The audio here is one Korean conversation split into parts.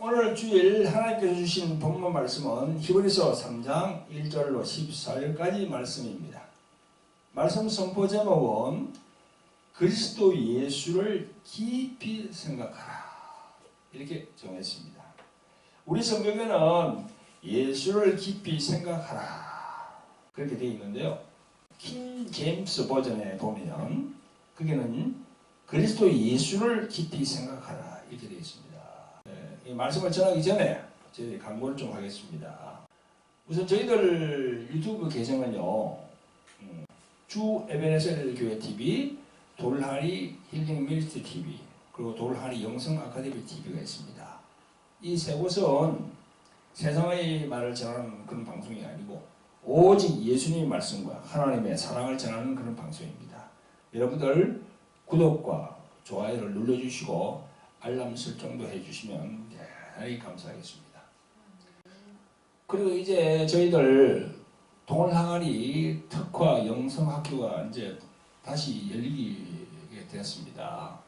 오늘 주일 하나님께서 주신 본문 말씀은 히브리서 3장 1절로 14절까지 말씀입니다. 말씀 선포 제목은 그리스도 예수를 깊이 생각하라 이렇게 정했습니다. 우리 성경에는 예수를 깊이 생각하라 그렇게 되어 있는데요. 킹 제임스 버전에 보면 거기는 그리스도 예수를 깊이 생각하라 이렇게 되어 있습니다. 이 말씀을 전하기 전에 저희 광고를 좀 하겠습니다. 우선 저희들 유튜브 계정은요, 주 에베네셀 교회 TV, 돌하리 힐링 미니스트리 TV, 그리고 돌하리 영성 아카데미 TV가 있습니다. 이 세 곳은 세상의 말을 전하는 그런 방송이 아니고 오직 예수님의 말씀과 하나님의 사랑을 전하는 그런 방송입니다. 여러분들 구독과 좋아요를 눌러주시고 알람 설정도 해주시면 대단히 감사하겠습니다. 그리고 이제 저희들 동을항아리 특화 영성학교가 이제 다시 열리게 되었습니다.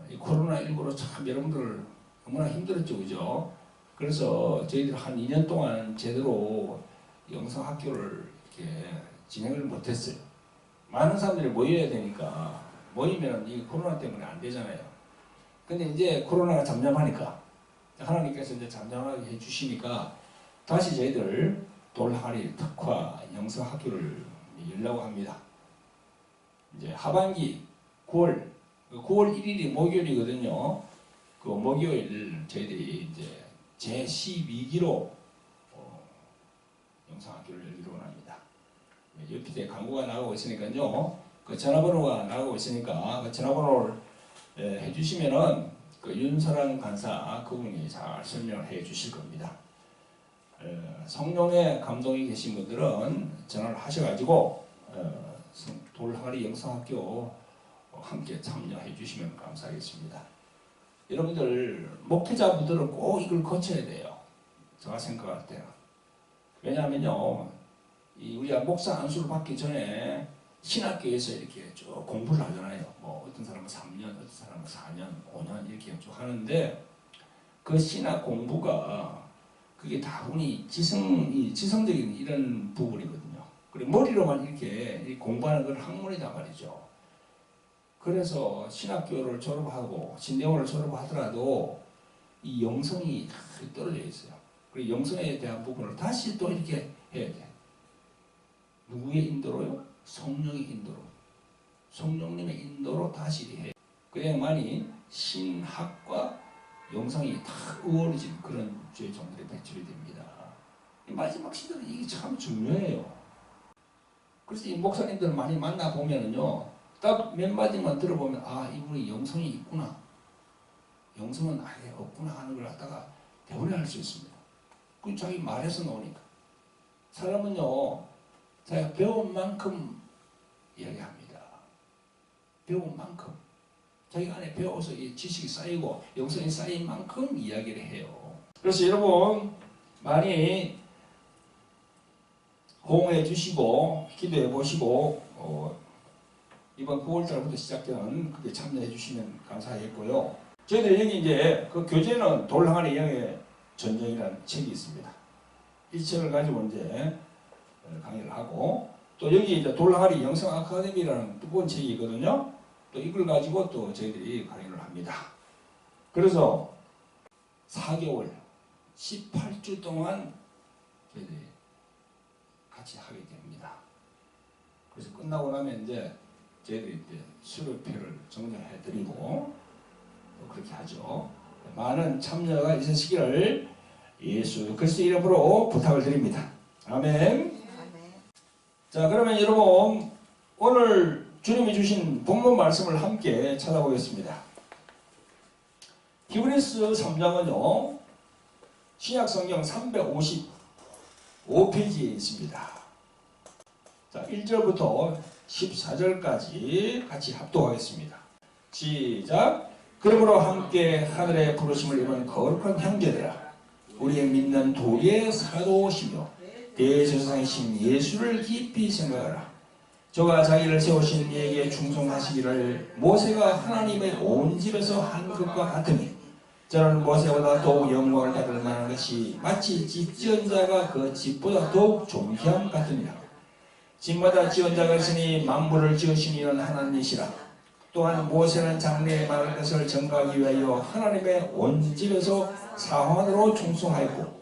이 코로나19로 참 여러분들 너무나 힘들었죠, 그죠? 그래서 저희들 한 2년 동안 제대로 영성학교를 이렇게 진행을 못했어요. 많은 사람들이 모여야 되니까 모이면 이 코로나 때문에 안 되잖아요. 근데 이제 코로나가 잠잠하니까 하나님께서 이제 잠잠하게 해주시니까 다시 저희들 돌하리 특화 영성학교를 열려고 합니다. 이제 하반기 9월 1일이 목요일이거든요. 그 목요일 저희들이 이제 제12기로 영성학교를 열기로 합니다. 옆에 광고가 나가고 있으니까요. 그 전화번호가 나가고 있으니까 그 전화번호를 해주시면은 그 윤서랑 간사 그분이 잘 설명을 해주실 겁니다. 성령의 감동이 계신 분들은 전화를 하셔가지고 돌하리 영성학교 함께 참여해 주시면 감사하겠습니다. 여러분들 목회자분들은 꼭 이걸 거쳐야 돼요. 제가 생각할 때는. 왜냐하면요, 우리가 목사 안수를 받기 전에 신학교에서 이렇게 쭉 공부를 하잖아요. 뭐 어떤 사람은 3년, 어떤 사람은 4년, 5년 이렇게 쭉 하는데 그 신학 공부가 그게 다분히 지성적인 이런 부분이거든요. 그리고 머리로만 이렇게 공부하는 건 학문이다 말이죠. 그래서 신학교를 졸업하고 신대원을 졸업하더라도 이 영성이 다 떨어져 있어요. 그리고 영성에 대한 부분을 다시 또 이렇게 해야 돼. 누구의 인도로요? 성령의 인도로. 성령님의 인도로 다시 해. 그래야만이 신학과 영성이 다 어우러진 그런 주의 종들이 배출이 됩니다. 마지막 시대는 이게 참 중요해요. 그래서 이 목사님들 많이 만나보면은요, 딱 몇 마디만 들어보면, 아, 이분이 영성이 있구나. 영성은 아예 없구나 하는 걸 갖다가 대본할 수 있습니다. 그 자기 말에서 나오니까. 사람은요, 자기가 배운 만큼 이야기합니다. 배운 만큼. 자기가 안에 배워서 이 지식이 쌓이고 영성이 쌓인 만큼 이야기를 해요. 그래서 여러분 많이 호응해 주시고 기도해 보시고 이번 9월달부터 시작되는 그게 참여해 주시면 감사하겠고요. 저희들 여기 이제 그 교재는 돌항아리 영의 전쟁이라는 책이 있습니다. 이 책을 가지고 이제 강의를 하고 또 여기 이제 돌항아리 영성 아카데미라는 두꺼운 책이 있거든요. 또 이걸 가지고 또 저희들이 강의를 합니다. 그래서 4개월, 18주 동안 저희들이 같이 하게 됩니다. 그래서 끝나고 나면 이제 저희들이 이제 수료표를 정리해 드리고 또 그렇게 하죠. 많은 참여가 있으시기를 예수 그리스도 이름으로 부탁을 드립니다. 아멘. 자, 그러면 여러분 오늘 주님이 주신 본문 말씀을 함께 찾아보겠습니다. 히브리서 3장은요, 신약성경 355페이지에 있습니다. 자, 1절부터 14절까지 같이 합독하겠습니다. 시작. 그러므로 함께 하늘의 부르심을 입은 거룩한 형제들아, 우리의 믿는 도리의 사도시며 대제사장이신 예수를 깊이 생각하라. 저가 자기를 세우신 이에게 충성하시기를 모세가 하나님의 온 집에서 한 것과 같으니 저는 모세보다 더욱 영광을 받을 만한 것이 마치 집 지은 자가 그 집보다 더욱 존귀함 같으니라. 집마다 지은 자가 있으니 만물을 지으신 이는 하나님이시라. 또한 모세는 장래에 말할 것을 전가하기 위하여 하나님의 온 집에서 사환으로 충성하였고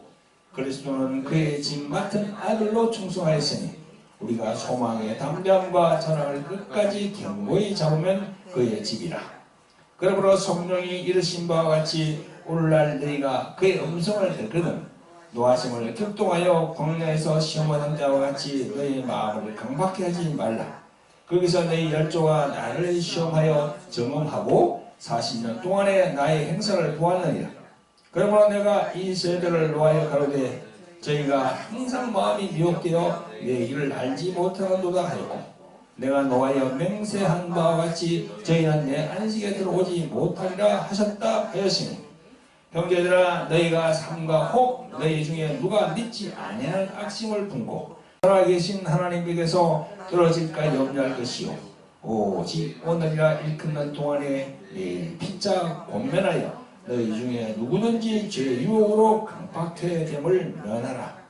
그리스도는 그의 집 맡은 아들로 충성하였으니 우리가 소망의 담대함과 전함을 끝까지 견고히 잡으면 그의 집이라. 그러므로 성령이 이르신 바와 같이 오늘날 너희가 그의 음성을 듣거든 노하심을 격동하여 광야에서 시험하는 자와 같이 너희의 마음을 강박해 하지 말라. 거기서 너희 열조가 나를 시험하여 점검하고 40년 동안에 나의 행사를 보았느니라. 그러므로 내가 이 세대를 노하여 가로되 저희가 항상 마음이 미혹되어 내 길을 알지 못하는도다 하였고 내가 노하여 맹세한 바와 같이 저희는 내 안식에 들어오지 못하리라 하셨다 하였으니 형제들아 너희가 삼가 혹 너희 중에 누가 믿지 아니할 악심을 품고 살아계신 하나님에게서 떨어질까 염려할 것이요 오직 오늘이라 일컫는 동안에 내일 피자 권면하여 너희 중에 누구든지 죄의 유혹으로 강박해 됨을 면하라.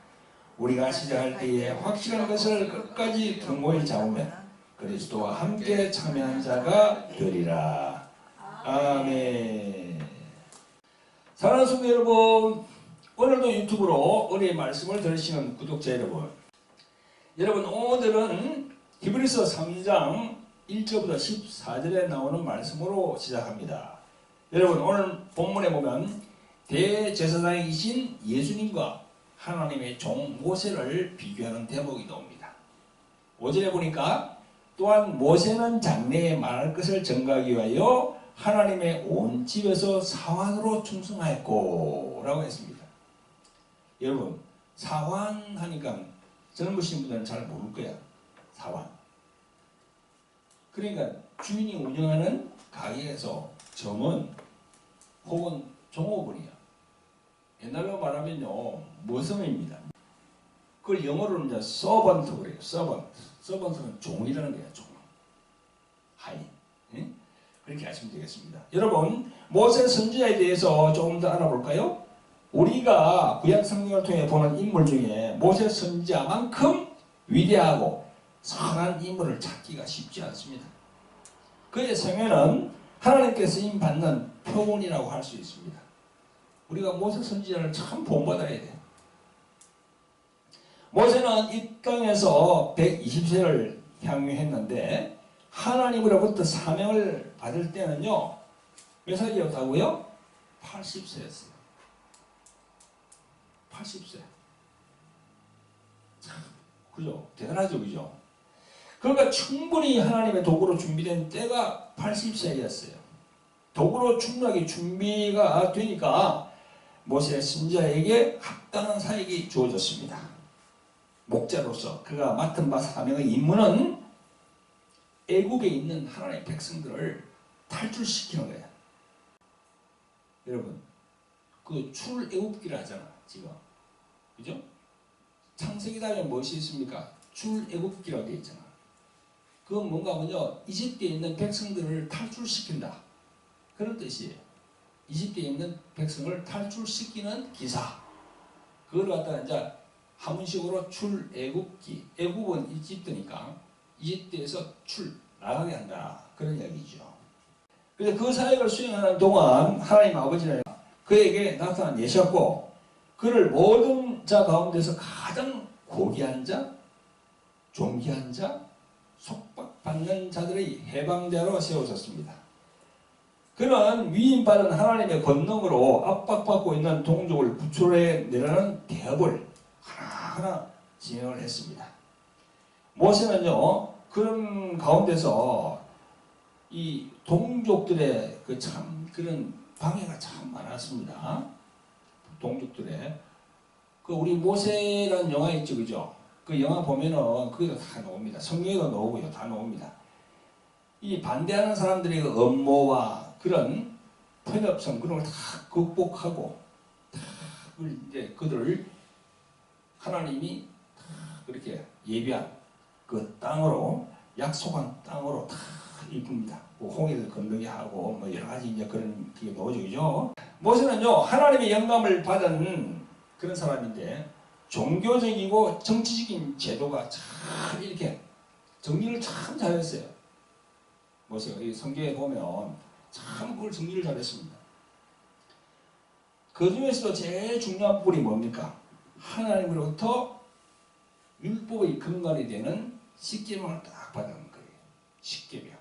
우리가 시작할 때에 확실한 것을 끝까지 견고히 잡으면 그리스도와 함께 참여한 자가 되리라. 아멘. 사랑하는 성도 여러분, 오늘도 유튜브로 은혜의 말씀을 들으시는 구독자 여러분 오늘은 히브리서 3장 1절부터 14절에 나오는 말씀으로 시작합니다. 여러분 오늘 본문에 보면 대제사장이신 예수님과 하나님의 종 모세를 비교하는 대목이 나옵니다. 5절에 보니까 또한 모세는 장래에 말할 것을 전가하기 위하여 하나님의 온 집에서 사환으로 충성하였고 라고 했습니다. 여러분 사환하니까 젊으신 분들은 잘 모를 거야. 사환. 그러니까 주인이 운영하는 가게에서 점원 혹은 종업원이야. 옛날로 말하면요 머슴입니다. 그걸 영어로는 이제 서번트 그래요. 서번트. 서번트는 종이라는 거야. 종. 하인. 예? 그렇게 하시면 되겠습니다. 여러분 모세 선지자에 대해서 조금 더 알아볼까요? 우리가 구약 성경을 통해 보는 인물 중에 모세 선지자만큼 위대하고 선한 인물을 찾기가 쉽지 않습니다. 그의 생애는 하나님께 쓰임 받는 표본이라고 할 수 있습니다. 우리가 모세 선지자를 참 본받아야 돼요. 모세는 이 땅에서 120세를 향유했는데 하나님으로부터 사명을 받을 때는요 몇 살이었다고요? 80세였어요. 80세. 참, 그죠? 대단하죠, 그죠? 그러니까 충분히 하나님의 도구로 준비된 때가 80세였어요. 도구로 충분하게 준비가 되니까 모세 선지자에게 합당한 사역이 주어졌습니다. 목자로서 그가 맡은 바 사명의 임무는 애국에 있는 하나님의 백성들을 탈출시키는 거예요. 여러분, 그 출애굽기를 하잖아, 지금. 그죠? 창세기다에 무엇이 있습니까? 출애굽기라고 되어 있잖아. 그건 뭔가 하면요, 이집트에 있는 백성들을 탈출시킨다. 그런 뜻이에요. 이집트에 있는 백성을 탈출시키는 기사. 그걸 갖다가 이제 한문식으로 출애굽기. 애굽은 이집트니까 이집트에서 나가게 한다. 그런 이야기죠. 그래서 그 사역을 수행하는 동안 하나님 아버지는 그에게 나타내셨고 그를 모든 자 가운데서 가장 고귀한 자, 존귀한 자, 속박받는 자들의 해방자로 세워졌습니다. 그는 위임받은 하나님의 권능으로 압박받고 있는 동족을 구출해내라는 대업을 하나하나 진행을 했습니다. 모세는요 그런 가운데서 이 동족들의 그 참 그런 방해가 참 많았습니다. 동족들의 그 우리 모세라는 영화 있죠, 그죠? 그 영화 보면은 거기도 다 나옵니다. 성경에도 나오고요, 다 나옵니다. 이 반대하는 사람들의 그 업무와 그런 편협성 그런 걸 다 극복하고 다 이제 그들을 하나님이 다 그렇게 예비한 그 땅으로 약속한 땅으로 다 이쁩니다. 뭐 홍해를 건너게 하고 뭐 여러 가지 이제 그런 게 나오죠. 모세는요 하나님의 영감을 받은 그런 사람인데 종교적이고 정치적인 제도가 참 이렇게 정리를 참 잘했어요. 모세가 이 성경에 보면 참 그걸 정리를 잘했습니다. 그 중에서도 제일 중요한 부분이 뭡니까? 하나님으로부터 율법의 근간이 되는 십계명을 딱 받은 거예요. 십계명.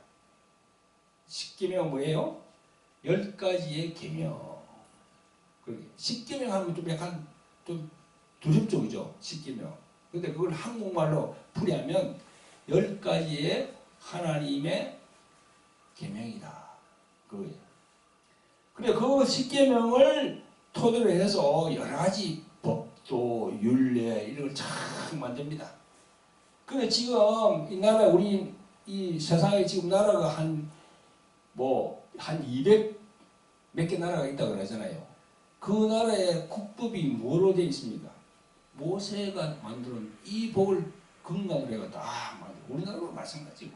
십계명은 뭐예요? 10가지의 계명. 십계명 하면 좀 약간 좀 두렵죠, 십계명. 근데 그걸 한국말로 풀이하면 10가지의 하나님의 계명이다. 그거예요. 그래 그 십계명을 토대로 해서 여러 가지 법도 율례 이런 걸 참 만듭니다. 근데 지금 이 나라 우리 이 세상에 지금 나라가 한 200 몇 개 나라가 있다고 그러잖아요. 그 나라의 국법이 뭐로 되어 있습니까? 모세가 만든 이 법을 근간으로 해가 딱 만들어. 우리나라도 마찬가지고.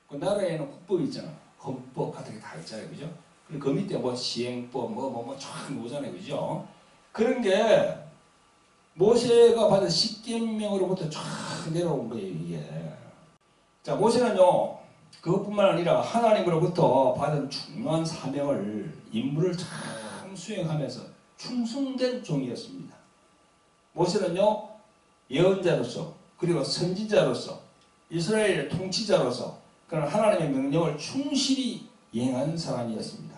그 나라에는 국법이 있잖아. 헌법 같은 게 다 있잖아요. 그죠? 그리고 그 밑에 뭐 시행법 쫙 나오잖아요. 그죠? 그런 게 모세가 받은 십계명으로부터 쫙 내려온 거예요. 이게. 자, 모세는요. 그것뿐만 아니라 하나님으로부터 받은 중요한 사명을 임무를 잘 수행하면서 충성된 종이었습니다. 모세는요 예언자로서 그리고 선지자로서 이스라엘의 통치자로서 그런 하나님의 명령을 충실히 이행한 사람이었습니다.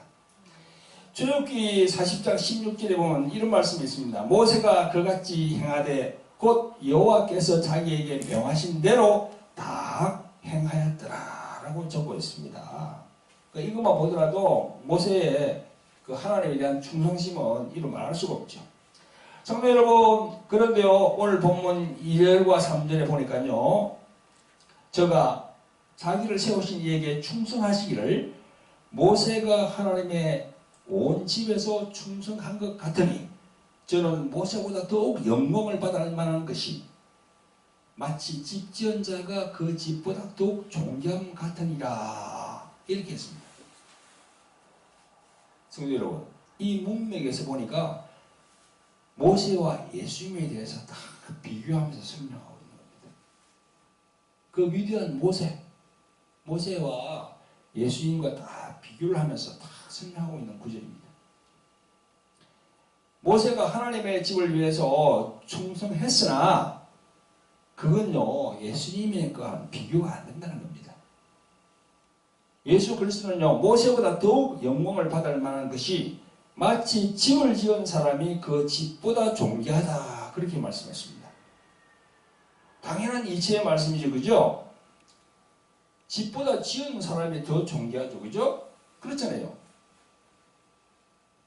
출애굽기 40장 16절에 보면 이런 말씀이 있습니다. 모세가 그같이 행하되 곧 여호와께서 자기에게 명하신 대로 다 행하였더라 라고 적고 있습니다. 이것만 보더라도 모세의 그 하나님에 대한 충성심은 이루 말할 수가 없죠. 성도 여러분, 그런데요 오늘 본문 2절과 3절에 보니까요 저가 자기를 세우신 이에게 충성하시기를 모세가 하나님의 온 집에서 충성한 것 같으니 저는 모세보다 더욱 영광을 받을 만한 것이 마치 집 지은 자가 그 집보다 더욱 존귀함 같으니라 이렇게 했습니다. 성도 여러분, 이 문맥에서 보니까 모세와 예수님에 대해서 다 비교하면서 설명하고 있는 겁니다. 그 위대한 모세와 예수님과 다 비교를 하면서 다 설명하고 있는 구절입니다. 모세가 하나님의 집을 위해서 충성했으나 그건요 예수님의 거와는 비교가 안 된다는 겁니다. 예수 그리스도는요 모세보다 더욱 영광을 받을 만한 것이 마치 집을 지은 사람이 그 집보다 존귀하다 그렇게 말씀했습니다. 당연한 이치의 말씀이죠. 그죠? 집보다 지은 사람이 더 존귀하죠. 그죠? 그렇잖아요.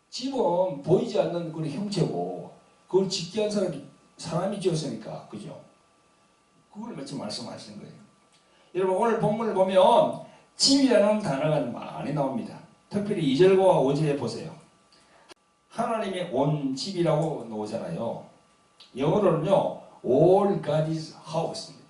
집은 보이지 않는 그런 형체고 그걸 짓게 한 사람이 지었으니까. 그죠? 그걸 마치 말씀하시는 거예요. 여러분 오늘 본문을 보면 집이라는 단어가 많이 나옵니다. 특별히 2절과 5절에 보세요. 하나님의 온 집이라고 나오잖아요. 영어로는요 All God's House입니다.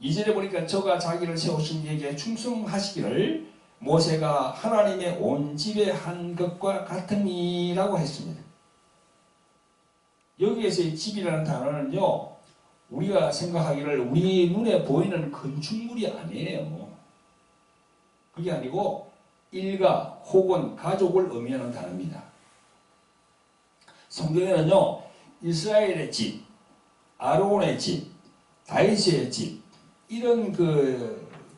2절에 보니까 저가 자기를 세우신 이에게 충성하시기를 모세가 하나님의 온 집에 한 것과 같으니라고 했습니다. 여기에서의 집이라는 단어는요 우리가 생각하기를 우리 눈에 보이는 건축물이 아니에요. 그게 아니고 일가 혹은 가족을 의미하는 단어입니다. 성경에는요 이스라엘의 집, 아론의 집, 다윗의 집 이런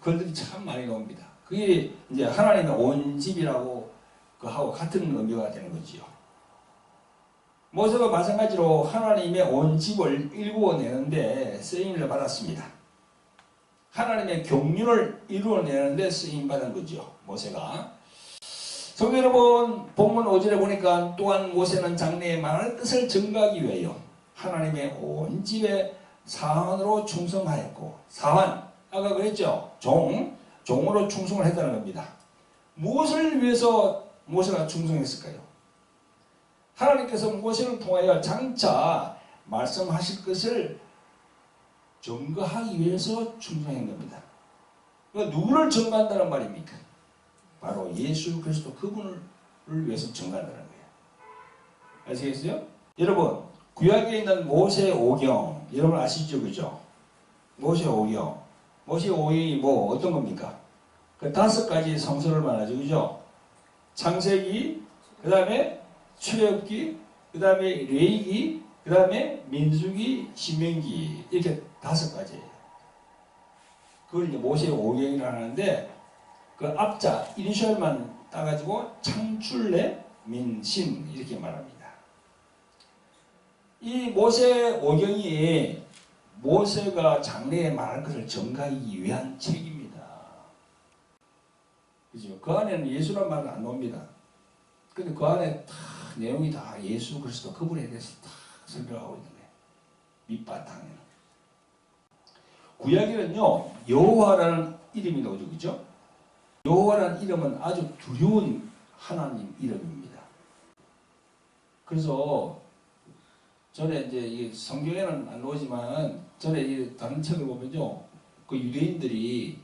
글들이 참 많이 나옵니다. 그게 이제 하나님의 온 집이라고 하고 같은 의미가 되는 거지요. 모세가 마찬가지로 하나님의 온 집을 일구어내는데 쓰임을 받았습니다. 하나님의 경륜을 이루어내는데 쓰임받은 거죠. 모세가. 성도 여러분 본문 5절에 보니까 또한 모세는 장래에 많은 뜻을 증거하기 위하여 하나님의 온 집에 사환으로 충성하였고 사환 아까 그랬죠. 종으로 충성을 했다는 겁니다. 무엇을 위해서 모세가 충성했을까요? 하나님께서 모세를 통하여 장차 말씀하실 것을 증거하기 위해서 충성한 겁니다. 그러니까 누구를 증거한다는 말입니까? 바로 예수 그리스도 그분을 위해서 증거한다는 거예요. 아시겠어요? 여러분, 구약에 있는 모세 오경 여러분 아시죠? 그죠? 모세 오경. 모세 오경이 뭐 어떤 겁니까? 그 5가지 성서를 말하죠. 그죠? 창세기, 그 다음에 출애굽기, 그 다음에 레위기, 그 다음에 민수기, 신명기 이렇게 5가지예요. 그걸 이제 모세 오경이라고 하는데 그 앞자 이니셜만 따가지고 창출래 민신 이렇게 말합니다. 이 모세 오경이 모세가 장래에 말할 것을 전가하기 위한 책입니다. 그죠? 그 안에는 예수란 말은 안 나옵니다. 근데 그 안에 다 내용이 다 예수 그리스도 그분에 대해서 다 설명하고 있는 거예요. 밑바탕에는. 구약에는요, 여호와라는 이름이 나오죠. 그죠? 여호와라는 이름은 아주 두려운 하나님 이름입니다. 그래서 전에 이제 이 성경에는 안 나오지만 전에 이 다른 책을 보면요, 그 유대인들이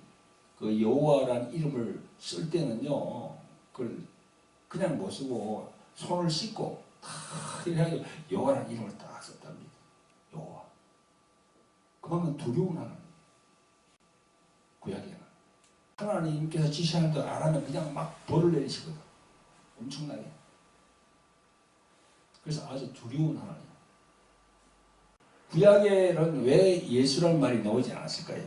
그 여호와라는 이름을 쓸 때는요, 그걸 그냥 못 쓰고 손을 씻고 다 이래가지고 여호와라는 이름을 딱 썼답니다. 여호와. 그만큼 두려운 하나님. 구약에는 하나님께서 지시하는 대로 안 하면 그냥 막 벌을 내리시거든. 엄청나게. 그래서 아주 두려운 하나님. 구약에는 왜 예수라는 말이 나오지 않았을까요?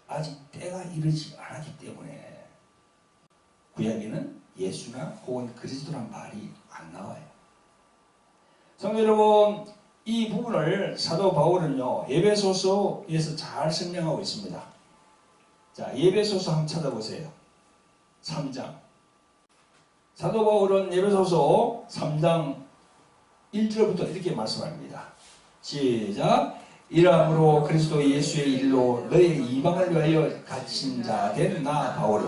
아직 때가 이르지 않았기 때문에 구약에는 예수나 혹은 그리스도란 말이 안 나와요. 성도 여러분, 이 부분을 사도 바울은요, 에베소서에서 잘 설명하고 있습니다. 자, 에베소서 한번 찾아보세요. 3장. 사도 바울은 에베소서 3장 1절부터 이렇게 말씀합니다. 시작. 이러함으로 그리스도 예수의 일로 너희 이방을 위하여 갇힌 자 된 나 바울이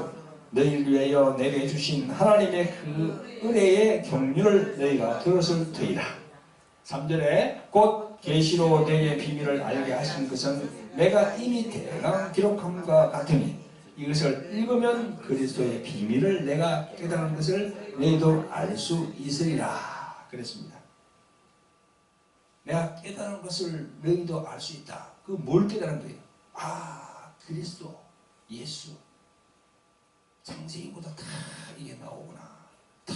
너희를 위하여 내게 주신 하나님의 그 은혜의 경륜을 너희가 들었을 터이라. 3절에 곧 계시로 내게 비밀을 알게 하신 것은 내가 이미 대강 기록함과 같으니 이것을 읽으면 그리스도의 비밀을 내가 깨달은 것을 너희도 알 수 있으리라. 그랬습니다. 내가 깨달은 것을 너희도 알 수 있다. 그 뭘 깨달은 거예요? 아, 그리스도, 예수. 창세기보다 다 이게 나오구나. 다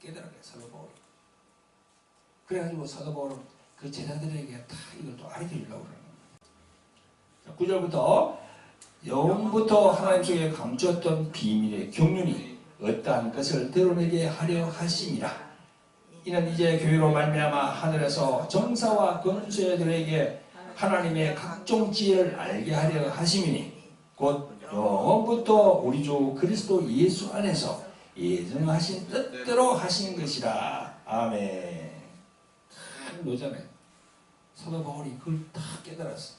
깨달은 거예요, 사도 바울이. 그래가지고 사도 바울은 그 제자들에게 다 이걸 또 알려 주려고 그러는 겁니다. 9절부터 영부터 하나님 속에 감추었던 비밀의 경륜이 어떠한 것을 드러내게 하려 하심이라. 이는 이제 교회로 말미암아 하늘에서 정사와 권세들에게 하나님의 각종 지혜를 알게 하려 하심이니 곧 영원부터 우리 주 그리스도 예수 안에서 예정하신 뜻대로 하신 것이라. 아멘. 다 노잖아요. 사도 바울이 그걸 다 깨달았어.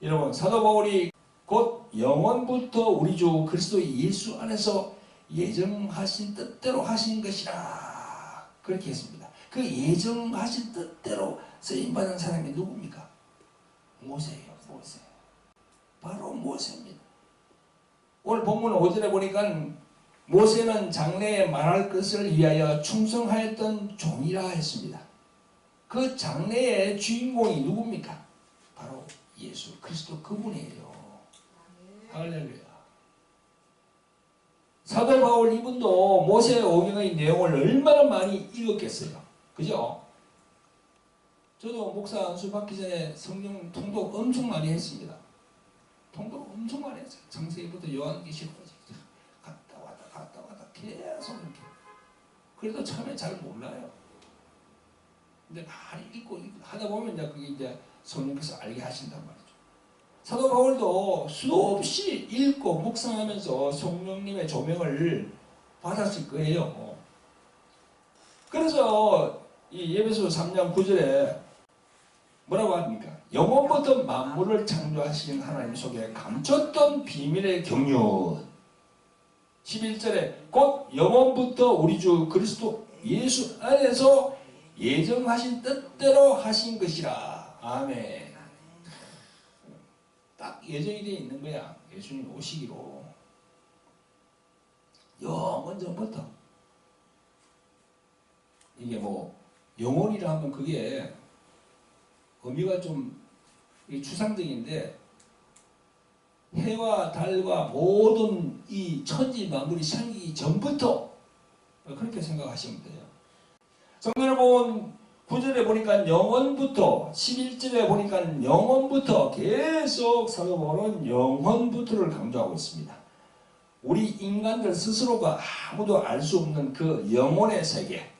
여러분, 사도 바울이 곧 영원부터 우리 주 그리스도 예수 안에서 예정하신 뜻대로 하신 것이라. 그렇게 했습니다. 그 예정하신 뜻대로 쓰임받은 사람이 누굽니까? 모세예요. 모세. 바로 모세입니다. 오늘 본문 5절에 보니까 모세는 장래에 말할 것을 위하여 충성하였던 종이라 했습니다. 그 장래의 주인공이 누굽니까? 바로 예수 그리스도 그분이에요. 할렐루야. 사도 바울 이분도 모세 오경의 내용을 얼마나 많이 읽었겠어요. 그죠? 저도 목사 안수 받기 전에 성경 통독 엄청 많이 했습니다. 통독 엄청 많이 했어요. 창세기부터 요한계시록까지 갔다 왔다 계속 이렇게. 그래도 처음에 잘 몰라요. 근데 많이 읽고 하다 보면 이제 그게 이제 성령께서 알게 하신단 말이죠. 사도 바울도 수도 없이 읽고 묵상하면서 성령님의 조명을 받았을 거예요. 그래서 이 에베소 3장 9절에 뭐라고 합니까? 영원부터 만물을 창조하신 하나님 속에 감췄던 비밀의 경륜. 11절에 곧 영원부터 우리 주 그리스도 예수 안에서 예정하신 뜻대로 하신 것이라. 아멘. 딱 예정이 되어 있는 거야. 예수님 오시기로. 영원 전부터. 이게 뭐 영혼이라 하면 그게 의미가 좀 추상적인데, 해와 달과 모든 이 천지 만물이 생기기 전부터 그렇게 생각하시면 돼요. 성경 여러분, 9절에 보니까 영원부터, 11절에 보니까 영원부터, 계속 사도 바울은 영원부터를 강조하고 있습니다. 우리 인간들 스스로가 아무도 알 수 없는 그 영혼의 세계,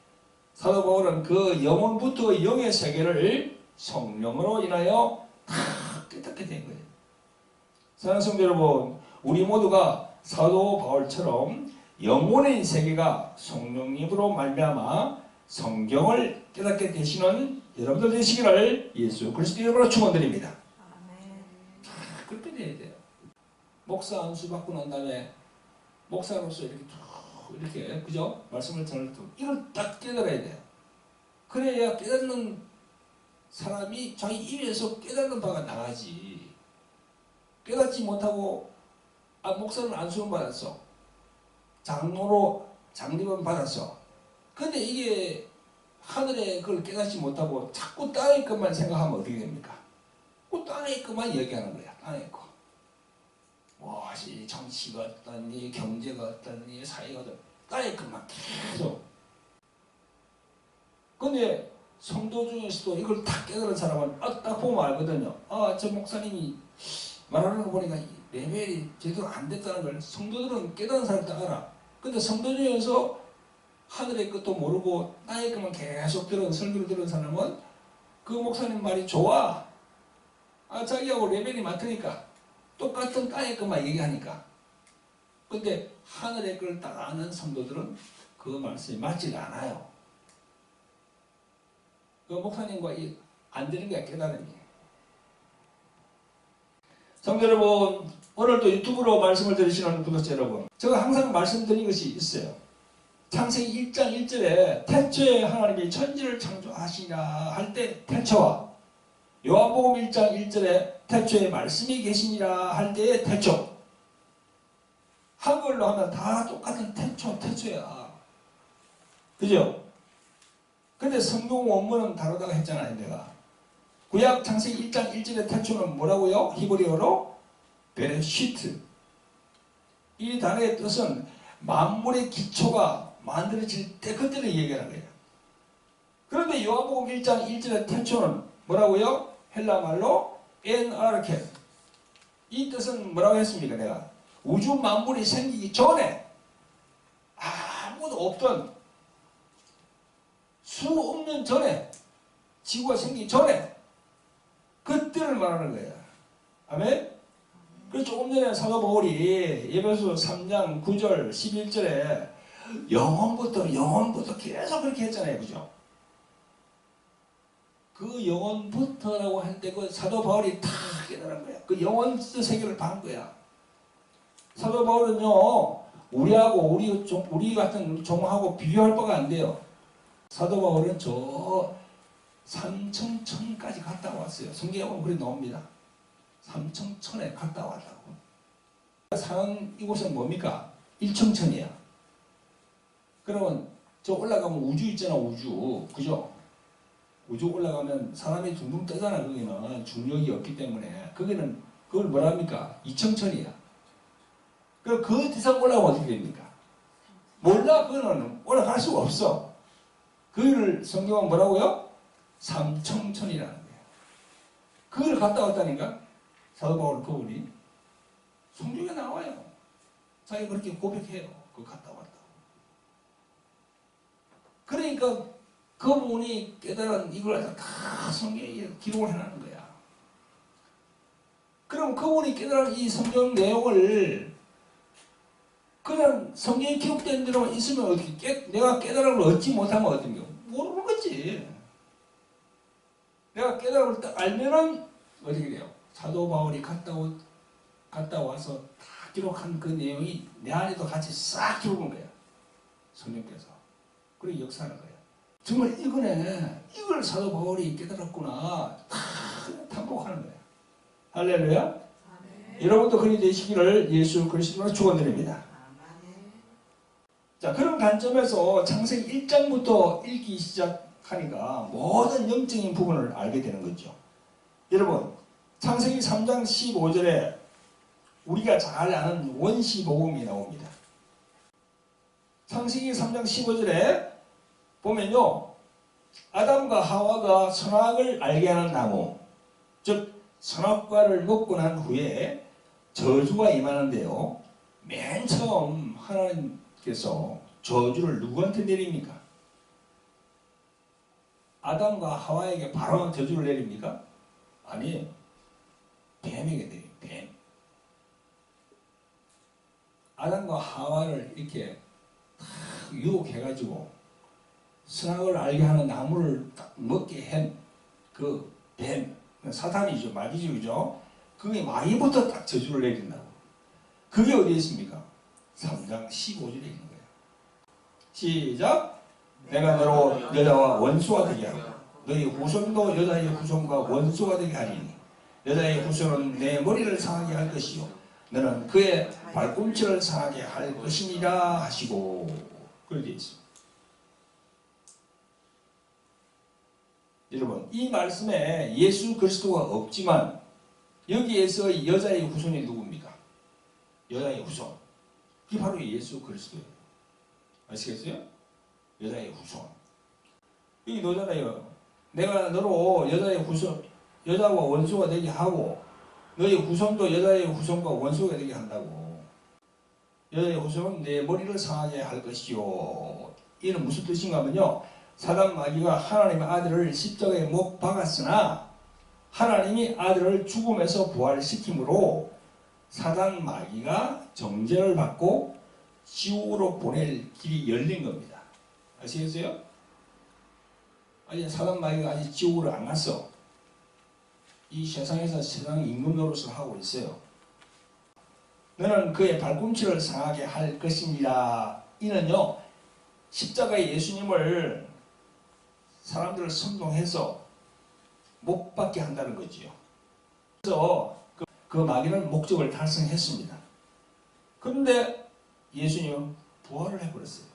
사도 바울은 그 영혼부터 영의 세계를 성령으로 인하여 다 깨닫게 된 거예요. 사랑하는 성도 여러분, 우리 모두가 사도 바울처럼 영혼의 세계가 성령님으로 말미암아 성경을 깨닫게 되시는 여러분들 되시기를 예수 그리스도 이름으로 축원드립니다. 아멘. 그렇게 돼야 돼요. 목사 안수 받고 난 다음에 목사로서 이렇게 그죠? 말씀을 전할 때 이걸 딱 깨달아야 돼요. 그래야 깨닫는 사람이 자기 입에서 깨닫는 바가 나가지. 깨닫지 못하고 목사는 안수는 받았어. 장로로 장립은 받았어. 근데 이게 하늘에 그걸 깨닫지 못하고 자꾸 땅의 것만 생각하면 어떻게 됩니까? 그 땅의 것만 얘기하는 거야. 땅의 것. 무엇이 정치가 어떠니, 경제가 어떠니, 사회가 어떠니, 땅의 것만 계속. 근데 성도 중에서도 이걸 다 깨달은 사람은 딱 보면 알거든요. 저 목사님이 말하는 거 보니까 레벨이 제대로 안 됐다는 걸 성도들은 깨달은 사람이 딱 알아. 근데 성도 중에서 하늘의 것도 모르고 땅의 것만 계속 설교를 들은 사람은 그 목사님 말이 좋아. 자기하고 레벨이 맞으니까. 똑같은 땅의 것만 얘기하니까. 근데 하늘의 걸 딱 아는 성도들은 그 말씀이 맞지 않아요. 그 목사님과 안 되는 거야, 깨달음이. 성도 여러분, 오늘도 유튜브로 말씀을 들으시는 구독자 여러분, 제가 항상 말씀드린 것이 있어요. 창세기 1장 1절에 태초에 하나님이 천지를 창조하시냐 할 때 태초와, 요한복음 1장 1절에 태초에 말씀이 계시니라 할 때의 태초. 한글로 하면 다 똑같은 태초야. 그죠? 근데 성경 원문은 다르다고 했잖아요, 내가. 구약 창세기 1장 1절의 태초는 뭐라고요? 히브리어로 베레시트. 이 단어의 뜻은 만물의 기초가 만들어질 때 그때를 얘기하는 거예요. 그런데 요한복음 1장 1절의 태초는 뭐라고요? 헬라 말로 엔아르케. 이 뜻은 뭐라고 했습니까, 내가? 우주 만물이 생기기 전에, 아무도 없던, 수 없는 전에, 지구가 생기기 전에 그때를 말하는 거예요. 아멘? 그래서 조금 전에 사도 바울이 에베소 3장 9절 11절에 영원부터 계속 그렇게 했잖아요. 그죠? 그 영원부터라고 할 때 그 사도 바울이 다 깨달은 거야. 그 영원 세계를 반 거야. 사도 바울은요, 우리 같은 종하고 비교할 바가 안 돼요. 사도 바울은 저 삼청천까지 갔다 왔어요. 성경에 보면 그렇게 나옵니다. 삼청천에 갔다 왔다고. 사는 이곳은 뭡니까? 일청천이야. 그러면 저 올라가면 우주 있잖아, 우주. 그죠? 우주 올라가면 사람이 둥둥 뜨잖아. 거기는 중력이 없기 때문에. 거기는 그걸 뭐랍니까? 이청천이야. 그 뒤상 올라가면 어떻게 됩니까? 몰라. 그거는 올라갈 수가 없어. 그를 성경은 뭐라고요? 삼청천이라는 거예요. 그걸 갔다 왔다니까? 사도 바울 그분이 성경에 나와요. 자기가 그렇게 고백해요. 그거 갔다 왔다고. 그러니까 그분이 깨달은 이걸 다 성경에 기록을 해놓는 거야. 그럼 그분이 깨달은 이 성경 내용을 그냥 성경에 기록된 대로만 있으면 어떻게 내가 깨달음을 얻지 못하면 어떻게 모르는 거지. 내가 깨달음을 딱 알면은 어떻게 돼요? 사도 바울이 갔다 와서 다 기록한 그 내용이 내 안에도 같이 싹 들어온 거야. 성령께서. 그리고 역사하는 거야. 정말 이거네. 이걸 사도 바울이 깨달았구나. 다 탐복하는 거예요. 할렐루야. 여러분도 그리 되시기를 예수 그리스도로 축원드립니다. 자, 그런 관점에서 창세기 1장부터 읽기 시작하니까 모든 영적인 부분을 알게 되는 거죠. 여러분, 창세기 3장 15절에 우리가 잘 아는 원시복음이 나옵니다. 창세기 3장 15절에 보면요, 아담과 하와가 선악을 알게 하는 나무, 즉 선악과를 먹고 난 후에 저주가 임하는데요, 맨 처음 하나님께서 저주를 누구한테 내립니까? 아담과 하와에게 바로 저주를 내립니까? 아니, 뱀에게 내려요. 뱀. 아담과 하와를 이렇게 딱 유혹해가지고 선악을 알게 하는 나무를 딱 먹게 한 그 뱀, 사탄이죠. 마귀죠. 그죠? 그게 마귀부터 딱 저주를 내린다고. 그게 어디에 있습니까? 3장 15절에 있는 거예요. 시작! 내가 너로 여자와 원수가 되게 하고 너희 후손도 여자의 후손과 원수가 되게 하리니 여자의 후손은 내 머리를 상하게 할 것이요 너는 그의 발꿈치를 상하게 할 것이니라 하시고, 그렇게 되어 있습니다. 여러분, 이 말씀에 예수 그리스도가 없지만 여기에서 여자의 후손이 누굽니까? 여자의 후손. 그게 바로 예수 그리스도예요. 아시겠어요? 여자의 후손. 여기 너잖아요. 내가 너로 여자의 후손, 여자와 원수가 되게 하고 너의 후손도 여자의 후손과 원수가 되게 한다고. 여자의 후손은 내 머리를 상하게 할 것이요. 이는 무슨 뜻인가 하면요, 사단 마귀가 하나님의 아들을 십자가에 못 박았으나 하나님이 아들을 죽음에서 부활시킴으로 사단 마귀가 정죄를 받고 지옥으로 보낼 길이 열린 겁니다. 아시겠어요? 아직 사단 마귀가 아직 지옥으로 안 갔어. 이 세상에서 세상 임금 노릇을 하고 있어요. 너는 그의 발꿈치를 상하게 할 것이니라. 이는요, 십자가의 예수님을 사람들을 선동해서 못 받게 한다는 거지요. 그래서 그 마귀는 목적을 달성했습니다. 그런데 예수님은 부활을 해버렸어요.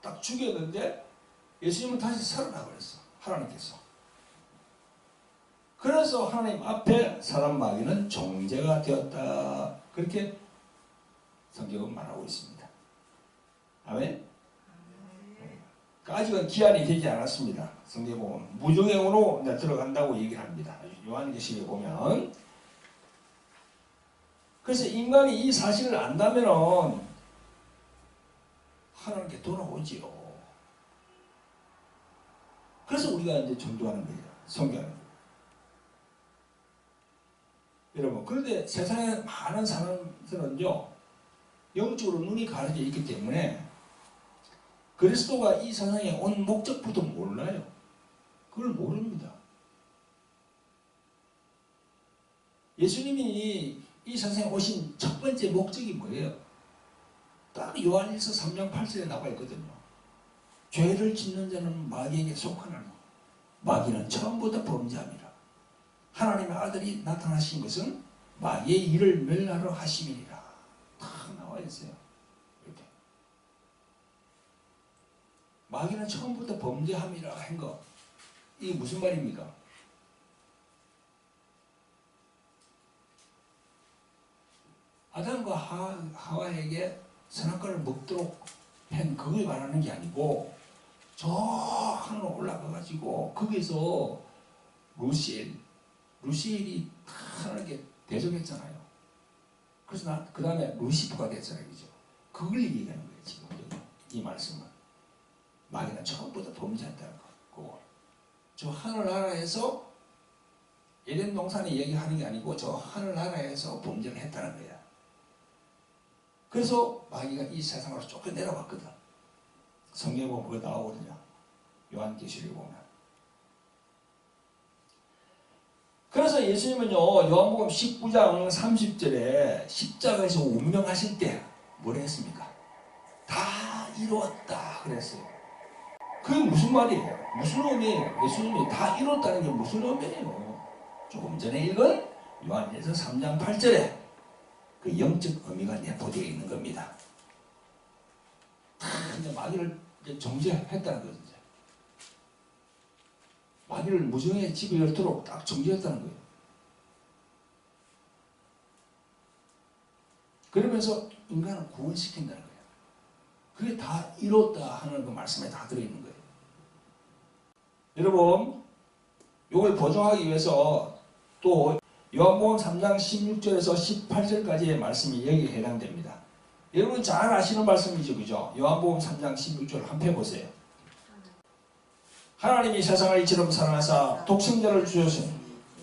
딱 죽였는데 예수님은 다시 살아나 버렸어. 하나님께서. 그래서 하나님 앞에 사단 마귀는 정죄가 되었다. 그렇게 성경은 말하고 있습니다. 아멘? 아직은 기한이 되지 않았습니다. 성경에 보면 무정행으로 들어간다고 얘기를 합니다. 요한계시록에 보면. 그래서 인간이 이 사실을 안다면 하나님께 돌아오지요. 그래서 우리가 이제 전도하는 거예요. 선교하는 거예요. 여러분, 그런데 세상에 많은 사람들은요, 영적으로 눈이 가려져 있기 때문에 그리스도가 이 세상에 온 목적부터 몰라요. 그걸 모릅니다. 예수님이 이 세상에 오신 첫 번째 목적이 뭐예요? 딱 요한일서 3장 8절에 나와 있거든요. 죄를 짓는 자는 마귀에게 속하나니 마귀는 처음부터 범죄함이라. 하나님의 아들이 나타나신 것은 마귀의 일을 멸하러 하심이니라. 딱 나와 있어요. 이렇게. 마귀는 처음부터 범죄함이라 한 거. 이게 무슨 말입니까? 아담과 하와에게 선악과를 먹도록 한 그걸 말하는 게 아니고 저 하늘로 올라가가지고 거기서 루시엘이 하나님께 대적했잖아요. 그래서 그 다음에 루시퍼가 됐잖아요. 그죠? 그걸 얘기하는 거예요. 지금 이 말씀은. 마귀는 처음부터 범죄한다는 거. 저 하늘나라에서 에덴 동산에 얘기하는 게 아니고 저 하늘나라에서 범죄를 했다는 거야. 그래서 마귀가 이 세상으로 쫓겨 내려왔거든. 성경에 보면 그거 나오거든요. 요한계시록에 보면. 그래서 예수님은요, 요한복음 19장 30절에 십자가에서 운명하실 때 뭐라 했습니까? 다 이루었다 그랬어요. 그게 무슨 말이에요? 무슨 의미예요? 예수님이 다 이뤘다는 게 무슨 의미예요? 조금 전에 읽은 요한일서 3장 8절에 그 영적 의미가 내포되어 있는 겁니다. 이제 마귀를 이제 정죄했다는 거죠. 마귀를 무정의 집에 열도록 딱 정죄했다는 거예요. 그러면서 인간을 구원시킨다는 거예요. 그게 다 이뤘다 하는 그 말씀에 다 들어있는 거예요. 여러분, 이걸 보존하기 위해서 또 요한복음 3장 16절에서 18절까지의 말씀이 여기에 해당됩니다. 여러분 잘 아시는 말씀이죠, 그죠? 요한복음 3장 16절 한번 펴보세요. 하나님이 세상을 이처럼 사랑하사 독생자를 주셨으니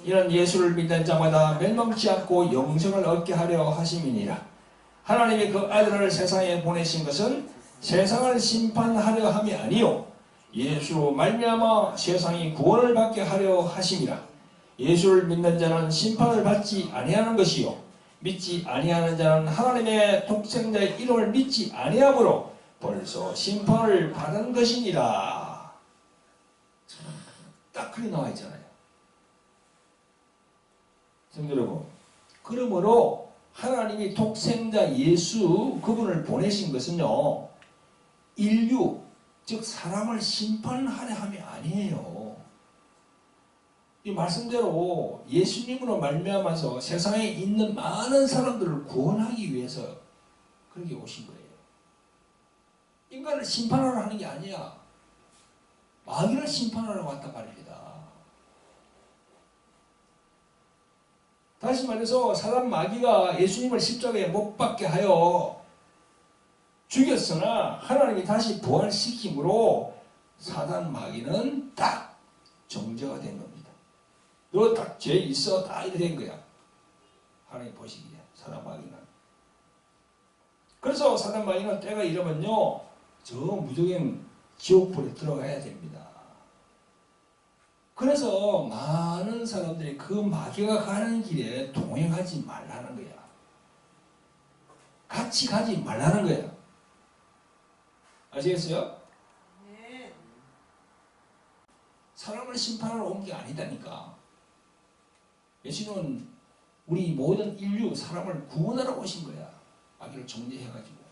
이는 예수를 믿는 자마다 멸망치 않고 영생을 얻게 하려 하심이니라. 하나님이 그 아들을 세상에 보내신 것은 세상을 심판하려 함이 아니요 예수로 말미암아 세상이 구원을 받게 하려 하심이라. 예수를 믿는 자는 심판을 받지 아니하는 것이요 믿지 아니하는 자는 하나님의 독생자의 이름을 믿지 아니하므로 벌써 심판을 받은 것이니라. 딱 그리 나와 있잖아요. 성도 여러분, 그러므로 하나님이 독생자 예수 그분을 보내신 것은요 인류 즉 사람을 심판하려 함이 아니에요. 이 말씀대로 예수님으로 말미암아서 세상에 있는 많은 사람들을 구원하기 위해서 그렇게 오신 거예요. 인간을 심판하러 하는 게 아니야. 마귀를 심판하러 왔단 말입니다. 다시 말해서 사단 마귀가 예수님을 십자가에 못 박게 하여 죽였으나 하나님이 다시 부활시킴으로 사단 마귀는 딱 정죄가 된 겁니다. 너 딱 죄 있어 다 이렇게 된 거야. 하나님 보시기에 사단 마귀는. 그래서 사단 마귀는 때가 이러면요 저 무적인 지옥불에 들어가야 됩니다. 그래서 많은 사람들이 그 마귀가 가는 길에 동행하지 말라는 거야. 같이 가지 말라는 거야. 아시겠어요? 네. 사람을 심판하러 온 게 아니다니까. 예수님은 우리 모든 인류 사람을 구원하러 오신 거야. 마귀를 정죄해가지고.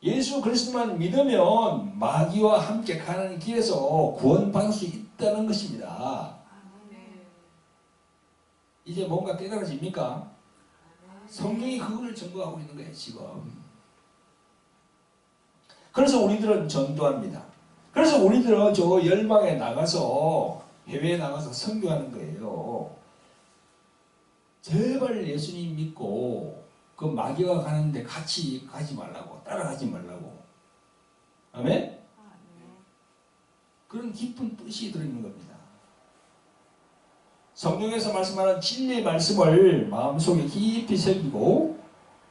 예수 그리스도만 믿으면 마귀와 함께 가는 길에서 구원받을 수 있다는 것입니다. 이제 뭔가 깨달아집니까? 성경이 그거를 증거하고 있는 거예요, 지금. 그래서 우리들은 전도합니다. 그래서 우리들은 저 열방에 나가서 해외에 나가서 선교하는 거예요. 제발 예수님 믿고 그 마귀가 가는데 같이 가지 말라고, 따라가지 말라고. 아멘? 그런 깊은 뜻이 들어있는 겁니다. 성경에서 말씀하는 진리의 말씀을 마음속에 깊이 새기고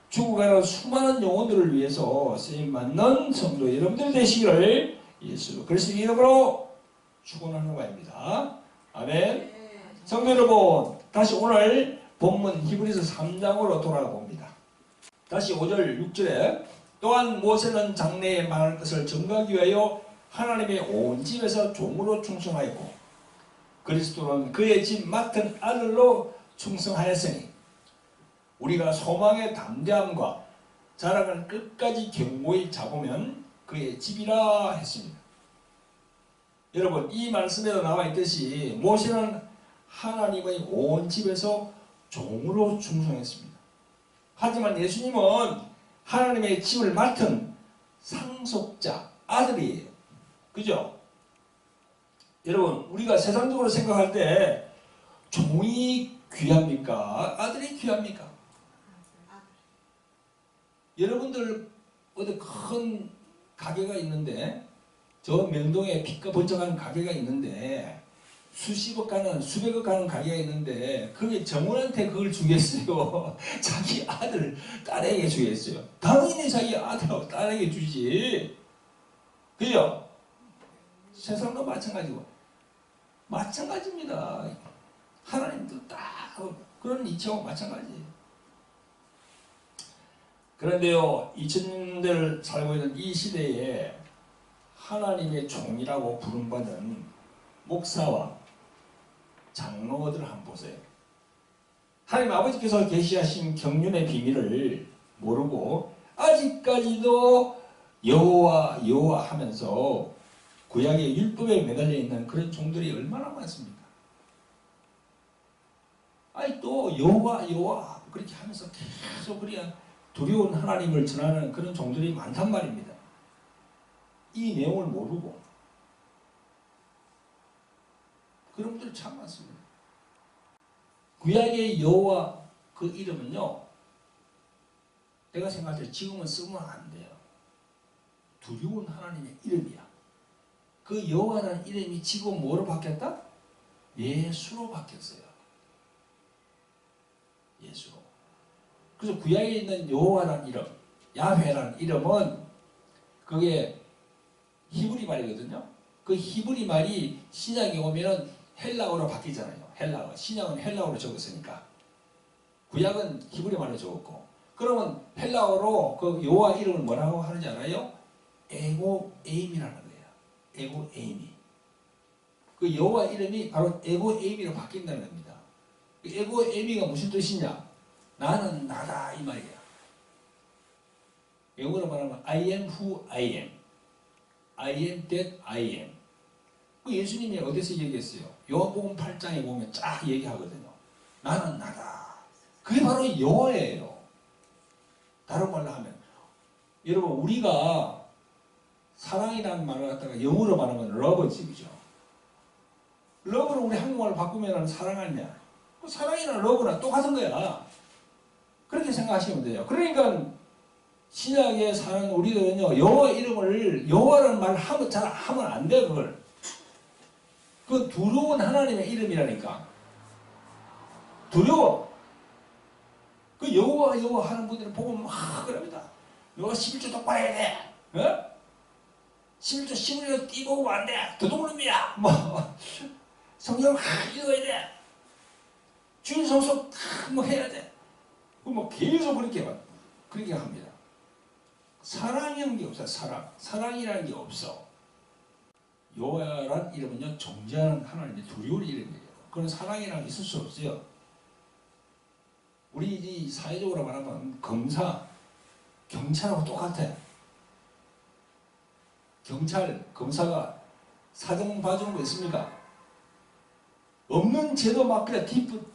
죽어가는 수많은 영혼들을 위해서 쓰임받는 성도 여러분들 되시기를 예수 그리스도 이름으로 축원하는 바입니다. 아멘. 성도 여러분, 다시 오늘 본문 히브리서 3장으로 돌아가 봅니다. 다시 5절 6절에 또한 모세는 장래에 말할 것을 증거하기 위하여 하나님의 온 집에서 종으로 충성하였고 그리스도는 그의 집 맡은 아들로 충성하였으니 우리가 소망의 담대함과 자랑을 끝까지 견고히 잡으면 그의 집이라 했습니다. 여러분, 이 말씀에도 나와 있듯이 모세는 하나님의 온 집에서 종으로 충성했습니다. 하지만 예수님은 하나님의 집을 맡은 상속자, 아들이에요. 그죠? 여러분, 우리가 세상적으로 생각할 때 종이 귀합니까? 아들이 귀합니까? 여러분들 어디 큰 가게가 있는데 저 명동에 빛과 번쩍하는 가게가 있는데 수십억 가는 수백억 가는 가게가 있는데 그게 정원한테 그걸 주겠어요? 자기 아들 딸에게 주겠어요? 당연히 자기 아들하고 딸에게 주지. 그죠? 세상도 마찬가지고 마찬가지입니다. 하나님도 딱 그런 이치하고 마찬가지예요. 그런데요, 2000년대를 살고 있는 이 시대에 하나님의 종이라고 부름받은 목사와 장로들을 한번 보세요. 하나님 아버지께서 계시하신 경륜의 비밀을 모르고 아직까지도 여호와 여호와 하면서 구약의 율법에 매달려 있는 그런 종들이 얼마나 많습니까? 아니 또 여호와 여호와 그렇게 하면서 계속 그냥 두려운 하나님을 전하는 그런 종들이 많단 말입니다. 이 내용을 모르고 그런 분들 참 많습니다. 구약의 여호와 그 이름은요, 내가 생각할 때 지금은 쓰면 안 돼요. 두려운 하나님의 이름이야. 그 여호와라는 이름이 지금 뭐로 바뀌었다? 예수로 바뀌었어요. 예수로. 그래서 구약에 있는 여호와라는 이름, 야훼라는 이름은 그게 히브리 말이거든요. 그 히브리 말이 신약에 오면은 헬라어로 바뀌잖아요. 헬라어. 신약은 헬라어로 적었으니까. 구약은 히브리 말로 적었고. 그러면 헬라어로 그 여호와 이름을 뭐라고 하는지 알아요? 에고에임이라는 거예요. 에고에임이. 그 여호와 이름이 바로 에고에임이로 바뀐다는 겁니다. 에고에임이가 무슨 뜻이냐? 나는 나다 이 말이야. 영어로 말하면 I am who I am. I am that I am. 그 예수님이 어디서 얘기했어요? 요한복음 8장에 보면 쫙 얘기하거든요. 나는 나다. 그게 바로 여호와예요. 다른 말로 하면 여러분 우리가 사랑이라는 말을 갖다가 영어로 말하면 러브지, 그죠? 러브를 우리 한국말로 바꾸면 사랑 아니냐? 그 사랑이나 러브나 똑같은 거야. 그렇게 생각하시면 돼요. 그러니까 신약에 사는 우리들은요, 여호와 이름을 여호와라는 말을 하면 잘 하면 안 돼, 그걸. 그 두려운 하나님의 이름이라니까. 두려워. 그 여호와 여호와 하는 분들을 보면 막 그럽니다. 너가 11조 똑바로 해야 돼. 어? 11조 11조 띄고 오면 안 돼. 도둑놈이야. 뭐 성경 읽어야 돼. 주일 성수 뭐 해야 돼. 뭐 계속 그렇게 합니다. 사랑이라는 게 없어요. 사랑이라는 게 없어. 여호와라는 이름은요, 존재하는 하나님의 두려운 이름이에요. 그건 사랑이라는 게 있을 수 없어요. 우리 이 사회적으로 말하면 검사, 경찰하고 똑같아. 경찰, 검사가 사정 봐주는 거 있습니까? 없는 죄도 막 그냥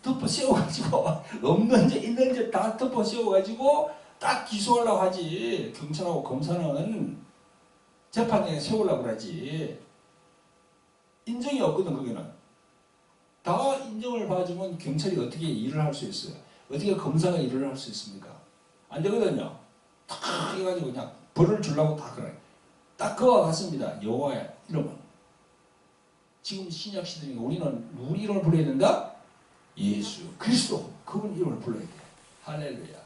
덮어 씌워가지고 없는 죄, 있는 죄 다 덮어 씌워가지고 딱 기소하려고 하지. 경찰하고 검사는 재판에 세우려고 그러지. 인정이 없거든, 거기는. 다 인정을 봐주면 경찰이 어떻게 일을 할 수 있어요? 어떻게 검사가 일을 할 수 있습니까? 안 되거든요. 딱 해가지고 그냥 벌을 주려고 다 그래. 딱 그와 같습니다. 여호와의 이름은. 지금 신약 시대에 우리는 누구 이름을 불러야 된다? 예수, 그리스도. 그분 이름을 불러야 돼. 할렐루야.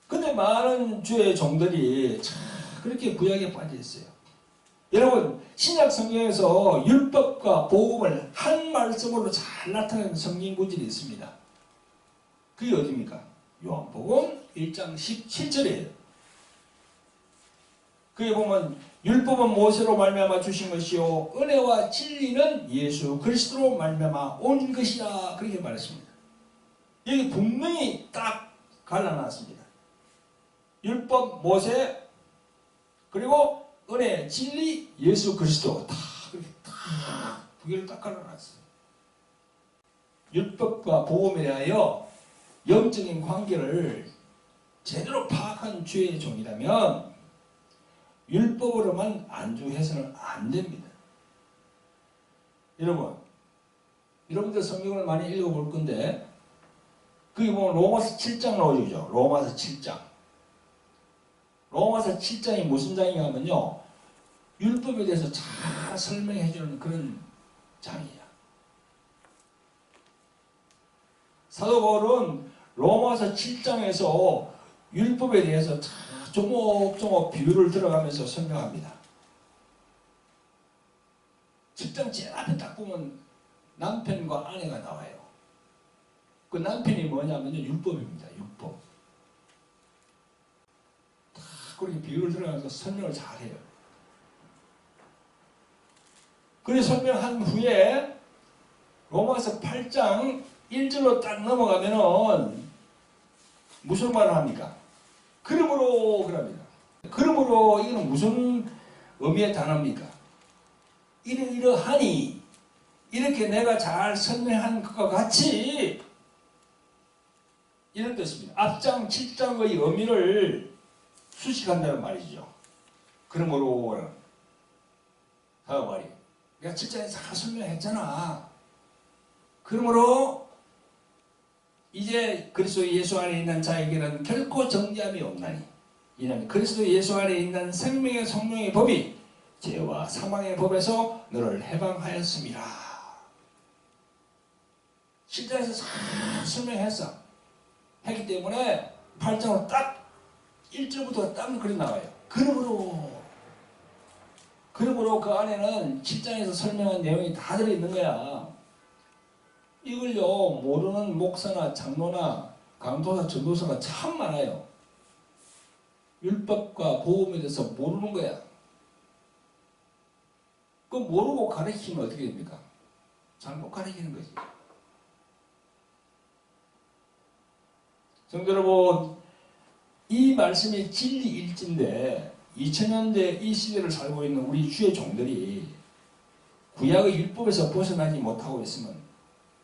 근데 많은 주의 종들이 참 그렇게 구약에 빠져 있어요. 여러분, 신약 성경에서 율법과 복음을 한 말씀으로 잘 나타내는 성경 구절이 있습니다. 그게 어디입니까? 요한복음 1장 17절이에요. 그에 보면 율법은 모세로 말미암아 주신 것이요 은혜와 진리는 예수 그리스도로 말미암아 온 것이라 그렇게 말했습니다. 여기 분명히 딱 갈라놨습니다. 율법 모세 그리고 은혜 진리 예수 그리스도 다 그렇게 딱 두 개를 딱 갈라놨어요. 율법과 복음에 대하여 영적인 관계를 제대로 파악한 주의 종이라면 율법으로만 안주해서는 안 됩니다. 여러분들 성경을 많이 읽어볼 건데 거기 보면 로마서 7장 나오죠. 로마서 7장. 로마서 7장이 무슨 장이냐 하면요. 율법에 대해서 잘 설명해 주는 그런 장이야. 사도 바울은 로마서 7장에서 율법에 대해서 조목조목 비유를 들어가면서 설명합니다. 7장 제일 앞에 딱 보면 남편과 아내가 나와요. 그 남편이 뭐냐면요. 율법입니다. 율법. 딱 그렇게 비유를 들어가면서 설명을 잘해요. 그래 설명한 후에 로마서 8장 1절로 딱 넘어가면은 무슨 말을 합니까? 그러므로 그럽니다. 그러므로 이거는 무슨 의미의 단어입니까? 이러하니 이렇게 내가 잘 설명한 것과 같이 이런 뜻입니다. 앞장 7장의 의미를 수식한다는 말이죠. 그러므로 다음 말이 내가 7장에서 다 설명했잖아. 그러므로 이제 그리스도 예수 안에 있는 자에게는 결코 정죄함이 없나니 이는 그리스도 예수 안에 있는 생명의 성령의 법이 죄와 사망의 법에서 너를 해방하였음이라. 7장에서 다 설명했어. 했기 때문에 8장으로 딱 1절부터 딱 그리 나와요. 그러므로 그 안에는 7장에서 설명한 내용이 다 들어있는 거야. 이걸요 모르는 목사나 장로나 강도사 전도사가 참 많아요. 율법과 보험에 대해서 모르는 거야. 그 모르고 가르치면 어떻게 됩니까? 잘못 가르치는 거지. 성도 여러분, 이 말씀이 진리일진데 2000년대 이 시대를 살고 있는 우리 주의 종들이 구약의 율법에서 벗어나지 못하고 있으면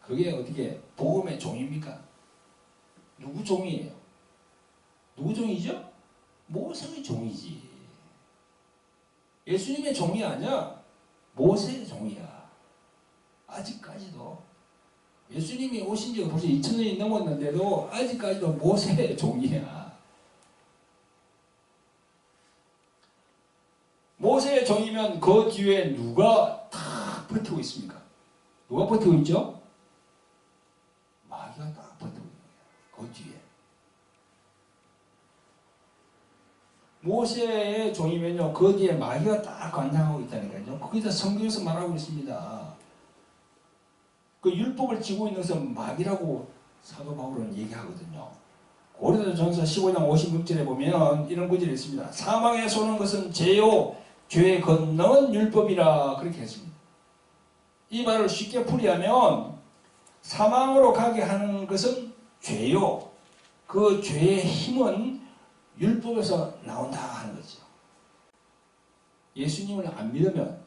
그게 어떻게 복음의 종입니까? 누구 종이에요? 누구 종이죠? 모세의 종이지. 예수님의 종이 아니야. 모세의 종이야. 아직까지도. 예수님이 오신 지가 벌써 2000년이 넘었는데도 아직까지도 모세의 종이야. 모세의 종이면 그 뒤에 누가 다 버티고 있습니까? 누가 버티고 있죠? 마귀가 다 버티고 있는 거야. 그 뒤에. 모세의 종이면요, 그 뒤에 마귀가 딱 관장하고 있다니까요. 거기다 성경에서 말하고 있습니다. 그 율법을 지고 있는 것은 마귀라고 사도 바울은 얘기하거든요. 고린도전서 15장 56절에 보면 이런 구절이 있습니다. 사망에 쏘는 것은 죄요, 죄의 권능은 율법이라 그렇게 했습니다. 이 말을 쉽게 풀이하면 사망으로 가게 하는 것은 죄요, 그 죄의 힘은 율법에서 나온다 하는 거죠. 예수님을 안 믿으면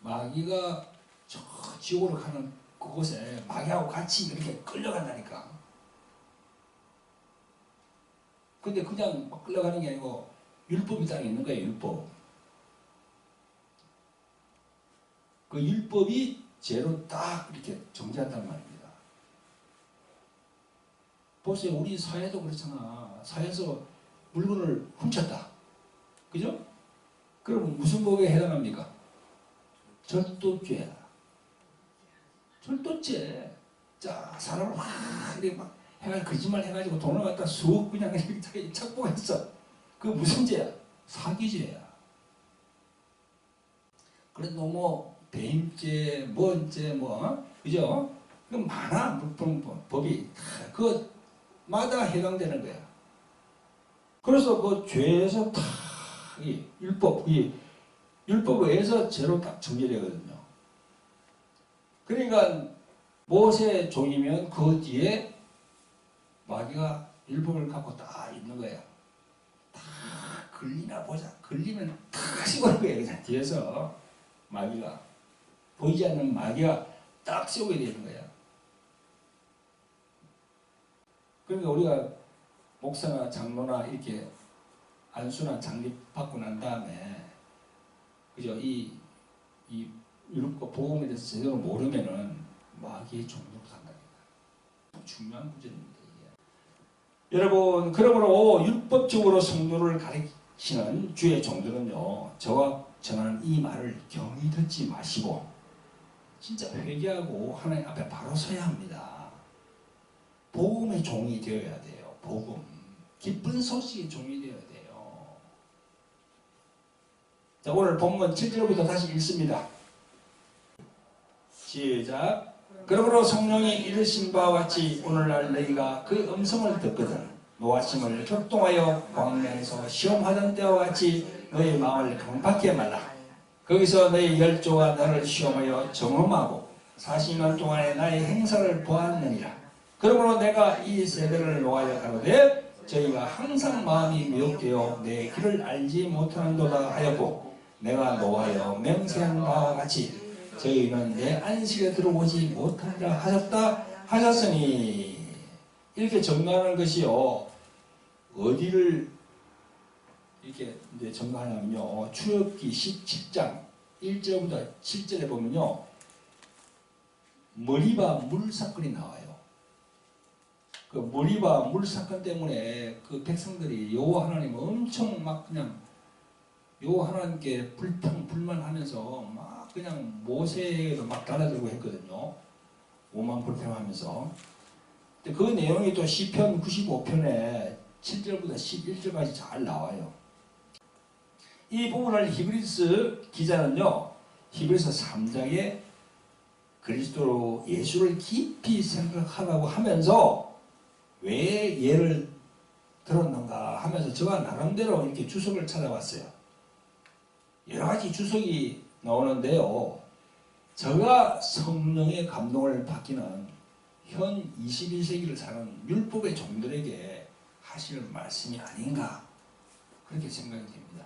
마귀가 저 지옥으로 가는 그곳에 마귀하고 같이 이렇게 끌려간다니까. 근데 그냥 막 끌려가는 게 아니고 율법이 딱 있는 거예요. 율법. 그 율법이 죄로 딱 이렇게 정죄한단 말입니다. 보세요. 우리 사회도 그렇잖아. 사회에서 물건을 훔쳤다. 그죠? 그러면 무슨 법에 해당합니까? 절도죄야. 절도죄. 자, 사람을 막 이렇게 막 해가지고 거짓말 해가지고 돈을 갖다 쑥 그냥 이렇게 착복했어. 그 무슨 죄야? 사기죄야. 그래도 뭐 배임죄, 뭔죄, 뭐 그죠? 그 많아 법이 그마다 해당되는 거야. 그래서 그 죄에서 다 이 율법에 의해서 죄로 딱 정죄되거든요. 그러니까 모세의 종이면 그 뒤에 마귀가 율법을 갖고 딱 있는 거예요. 다 걸리나 보자. 걸리면 다 씌우는 거예요. 그냥 뒤에서 마귀가. 보이지 않는 마귀가 딱 씌우게 되는 거예요. 그러니까 우리가 목사나 장로나 이렇게 안수나 장립받고 난 다음에 그죠? 이 율법과 복음에 대해서 제대로 모르면은 마귀의 종로로 간답니다. 중요한 구절입니다. 이게. 여러분, 그러므로 율법적으로 성도를 가르치는 주의 종들은요, 저와 전하는 이 말을 경히 듣지 마시고 진짜 회개하고 하나님 앞에 바로 서야 합니다. 복음의 종이 되어야 돼요. 복음. 기쁜 소식의 종이 되어야 돼요. 자, 오늘 본문 7절부터 다시 읽습니다. 시작. 그러므로 성령이 이르신 바와 같이 오늘날 너희가 그 음성을 듣거든 노하심을 격동하여 광야에서 시험하던 때와 같이 너희 마음을 강팍게 말라. 거기서 너의 열조가 나를 시험하여 점검하고 40년 동안의 나의 행사를 보았느니라. 그러므로 내가 이 세대를 놓아여 가로되 저희가 항상 마음이 미혹되어 내 길을 알지 못하는도다 하였고 내가 노하여 맹세한 바와 같이 저희는 내 안식에 들어오지 못한다 하셨다 하셨으니. 이렇게 정리하는 것이요, 어디를 이렇게 이제 정리하냐면요, 출애굽기 17장 1절부터 7절에 보면요, 머리바 물 사건이 나와요. 그 머리바 물 사건 때문에 그 백성들이 여호와 하나님을 엄청 막 그냥 여호와 하나님께 불만하면서 막 그냥 모세에도 막 달아들고 했거든요. 오만 불평하면서. 그 내용이 또 시편 95편에 7절부터 11절까지 잘 나와요. 이 부분을 히브리서 기자는요, 히브리서 3장에 그리스도 예수를 깊이 생각하라고 하면서 왜 예를 들었는가 하면서 저가 나름대로 이렇게 주석을 찾아봤어요. 여러 가지 주석이 나오는데요, 저가 성령의 감동을 받기는 현 21세기를 사는 율법의 종들에게 하실 말씀이 아닌가, 그렇게 생각이 됩니다.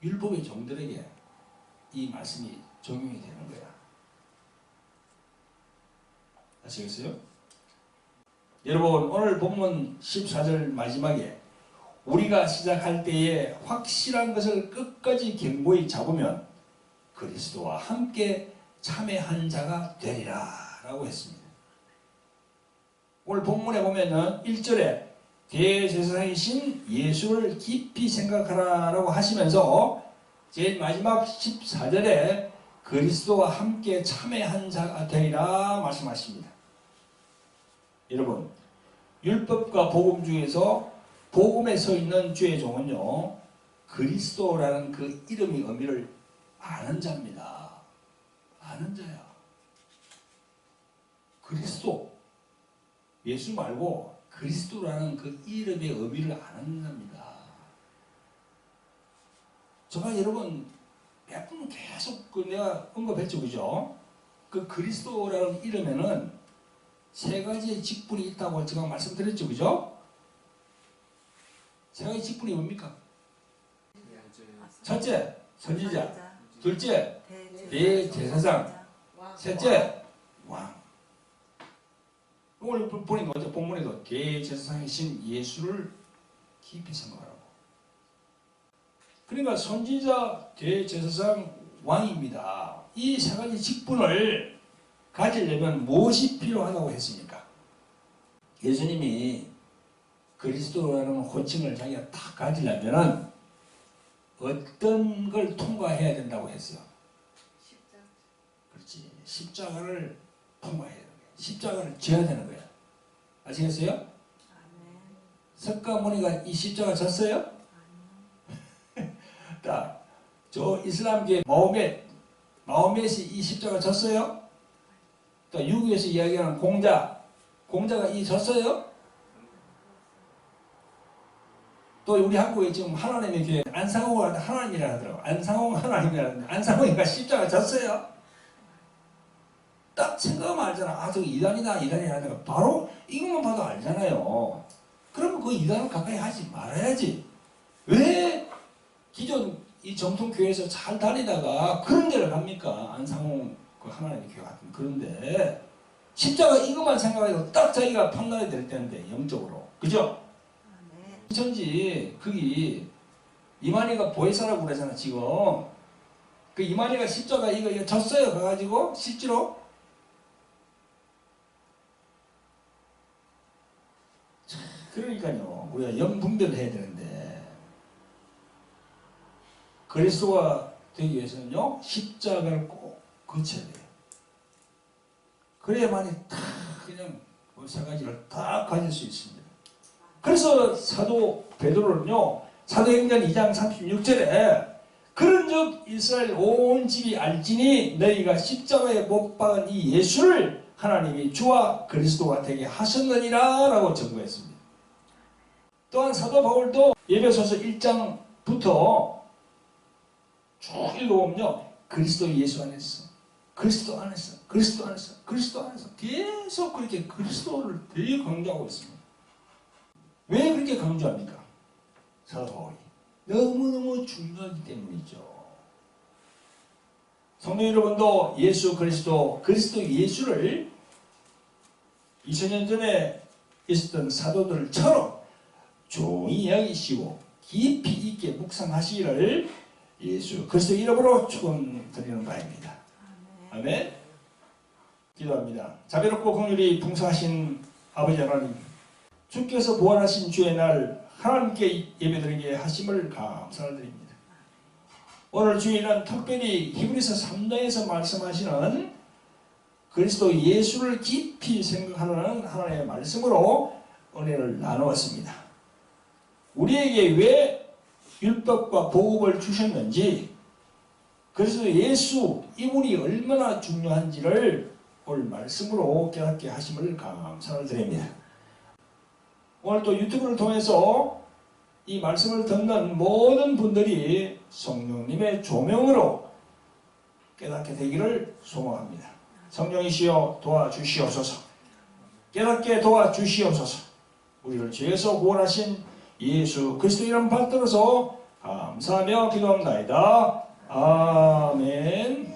율법의 종들에게 이 말씀이 적용이 되는 거야. 아시겠어요? 여러분, 오늘 본문 14절 마지막에 우리가 시작할 때에 확실한 것을 끝까지 견고히 잡으면 그리스도와 함께 참여한 자가 되리라 라고 했습니다. 오늘 본문에 보면은 1절에 대제사장이신 예수를 깊이 생각하라 라고 하시면서 제일 마지막 14절에 그리스도와 함께 참여한 자가 되리라 말씀하십니다. 여러분, 율법과 복음 중에서 복음에 서 있는 주의 종은요, 그리스도라는 그 이름의 의미를 아는 자입니다. 아는 자야. 그리스도, 예수 말고 그리스도라는 그 이름의 의미를 아는 자입니다. 제가 여러분 몇 번 계속 내가 언급했죠, 그죠? 그 그리스도라는 이름에는 세 가지의 직분이 있다고 제가 말씀드렸죠, 그죠? 세 가지 직분이 뭡니까? 첫째, 선지자. 둘째, 대제사장. 셋째, 왕. 오늘 보니까 어제 본문에도 대제사장이신 예수를 깊이 생각하라고. 그러니까 선지자, 대제사장, 왕입니다. 이 세 가지 직분을 가지려면 무엇이 필요하다고 했습니까? 예수님이 그리스도라는 호칭을 자기가 딱 가지려면 어떤 걸 통과해야 된다고 했어요? 십자가. 그렇지. 십자가를 통과해야 되는 거야. 십자가를 져야 되는 거야. 아시겠어요? 아멘. 석가모니가 이 십자가 졌어요? 아멘. 저 이슬람계 마호멧이 이 십자가 졌어요? 또 유교에서 이야기하는 공자가 이 졌어요? 또 우리 한국에 지금 하나님의 교회 안상홍을 하나님이라 하더라고. 안상홍 하나님이라 하는데 안상홍이가 십자가 졌어요? 딱 생각하면 알잖아. 아, 저거 이단이다 하다가 바로 이것만 봐도 알잖아요. 그러면 그 이단을 가까이 하지 말아야지. 왜 기존 이 정통교회에서 잘 다니다가 그런 데를 갑니까? 안상홍 그 하나님의 교회 같은 그런데 십자가 이것만 생각해도 딱 자기가 판단이 될 텐데 영적으로. 그죠? 전지 거기 이만희가 보혜사라고 그러잖아 지금. 그 이만희가 십자가 이거 졌어요 가가지고 실제로. 그러니까요, 우리가 영분별을 해야 되는데 그리스도가 되기 위해서는요 십자가를 꼭 거쳐야 돼요. 그래야만이 다 그냥 세 가지를 다 가질 수 있습니다. 그래서 사도 베드로는요, 사도행전 2장 36절에 그런즉 이스라엘 온 집이 알지니 너희가 십자가에 못 박은 이 예수를 하나님이 주와 그리스도가 되게 하셨느니라 라고 증거했습니다. 또한 사도 바울도 에베소서 1장부터 쭉 읽어보면요. 그리스도 예수 안에서, 그리스도 안에서, 그리스도 안에서, 그리스도 안에서 계속 그렇게 그리스도를 되게 강조하고 있습니다. 왜 그렇게 강조합니까? 사도 바울이 너무너무 중요하기 때문이죠. 성도 여러분도 예수 그리스도 예수를 2000년 전에 있었던 사도들처럼 종이 여기시고 깊이 있게 묵상하시기를 예수 그리스도 이름으로 축원드리는 바입니다. 아멘. 기도합니다. 자비롭고 긍휼이 풍성하신 아버지 하나님, 주께서 부활하신 주의 날 하나님께 예배드리게 하심을 감사드립니다. 오늘 주일은 특별히 히브리서 3장에서 말씀하시는 그리스도 예수를 깊이 생각하는 하나님의 말씀으로 은혜를 나누었습니다. 우리에게 왜 율법과 복음을 주셨는지, 그리스도 예수 이분이 얼마나 중요한지를 오늘 말씀으로 깨닫게 하심을 감사를 드립니다. 오늘 또 유튜브를 통해서 이 말씀을 듣는 모든 분들이 성령님의 조명으로 깨닫게 되기를 소망합니다. 성령이시여 도와주시옵소서. 깨닫게 도와주시옵소서. 우리를 죄에서 구원하신 예수 그리스도 이름 받들어서 감사하며 기도합니다. 아멘.